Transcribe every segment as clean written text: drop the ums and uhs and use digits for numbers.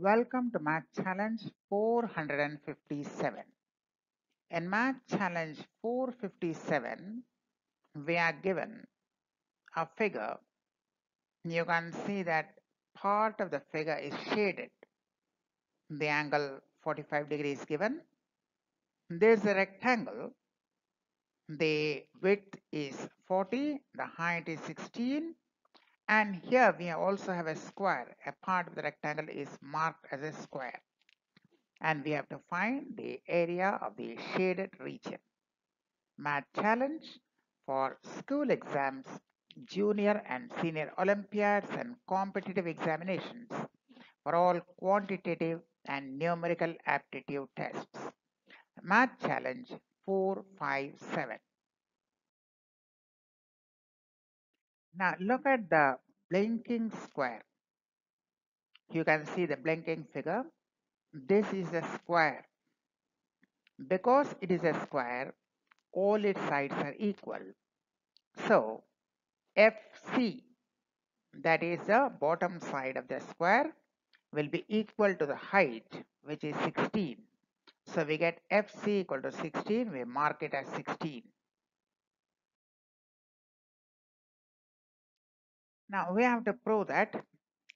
Welcome to Math Challenge 457. In Math Challenge 457, we are given a figure. You can see that part of the figure is shaded. The angle 45 degrees is given. There's a rectangle. The width is 40, the height is 16. And here we also have a square. A part of the rectangle is marked as a square. And we have to find the area of the shaded region. Math challenge for school exams, junior and senior Olympiads and competitive examinations for all quantitative and numerical aptitude tests. Math challenge 457. Now look at the blinking square. You can see the blinking figure. This is a square. Because it is a square, all its sides are equal. So FC, that is the bottom side of the square, will be equal to the height, which is 16. So we get FC equal to 16. We mark it as 16. Now we have to prove that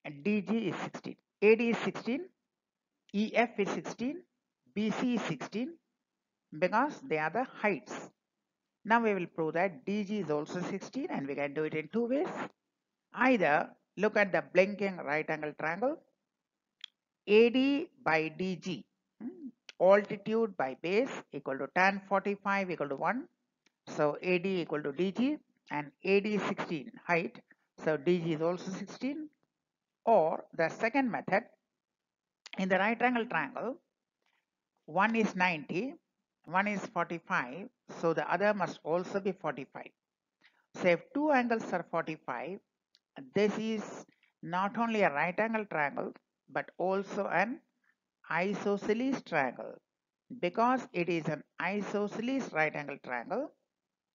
DG is 16, AD is 16, EF is 16, BC is 16 because they are the heights. Now we will prove that DG is also 16, and we can do it in two ways. Either look at the blinking right angle triangle, AD by DG, altitude by base equal to tan 45 equal to 1. So AD equal to DG, and AD is 16 height. So DG is also 16. Or the second method, in the right angle triangle, one is 90, one is 45. So the other must also be 45. So if two angles are 45, this is not only a right angle triangle but also an isosceles triangle. Because it is an isosceles right angle triangle,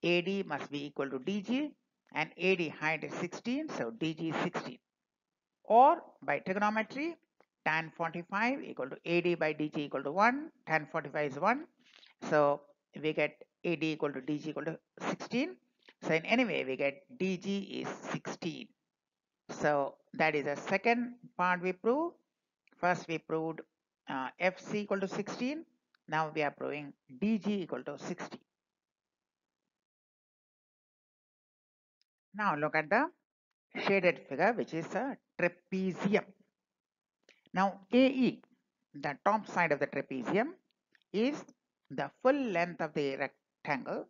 AD must be equal to DG, and AD height is 16, so DG is 16. Or by trigonometry, tan 45 equal to AD by DG equal to 1, tan 45 is 1, so we get AD equal to DG equal to 16. So in any way we get DG is 16. So that is the second part we prove. First we proved FC equal to 16. Now we are proving DG equal to 60. Now look at the shaded figure, which is a trapezium. Now AE, the top side of the trapezium, is the full length of the rectangle,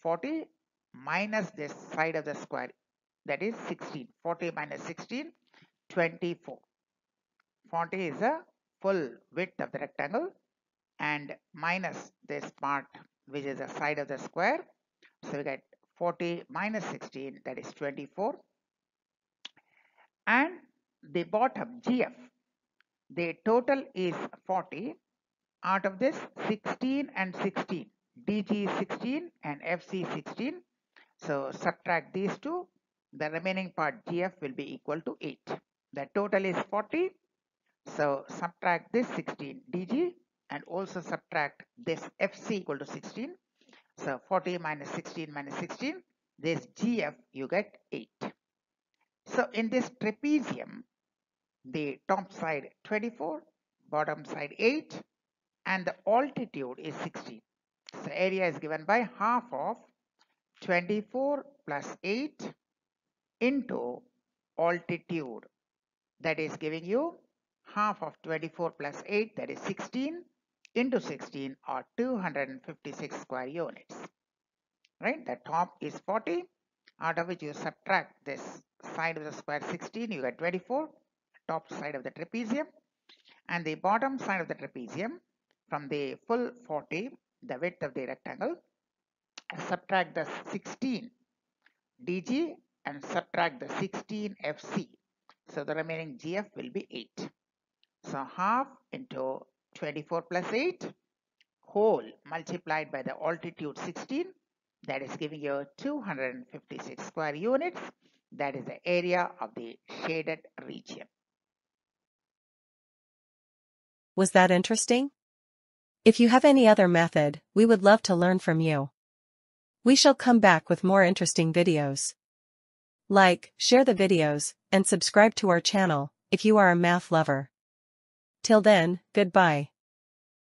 40 minus this side of the square, that is 16. 40 minus 16, 24. 40 is the full width of the rectangle, and minus this part, which is the side of the square. So we get 40 minus 16, that is 24. And the bottom GF, the total is 40. Out of this, 16 and 16, DG is 16 and FC is 16. So subtract these two, the remaining part GF will be equal to 8. The total is 40. So subtract this 16 DG and also subtract this FC equal to 16. So 40 minus 16 minus 16, this GF you get 8. So in this trapezium, the top side 24, bottom side 8, and the altitude is 16. So area is given by half of 24 plus 8 into altitude, that is giving you half of 24 plus 8, that is 16, into 16, or 256 square units. Right? The top is 40, out of which you subtract this side of the square 16, you get 24, top side of the trapezium, and the bottom side of the trapezium from the full 40, the width of the rectangle, subtract the 16 DG and subtract the 16 FC. So the remaining GF will be 8. So half into 24 plus 8 whole multiplied by the altitude 16, that is giving you 256 square units. That is the area of the shaded region. Was that interesting? If you have any other method, we would love to learn from you. We shall come back with more interesting videos. Like, share the videos, and subscribe to our channel, if you are a math lover. Till then, goodbye.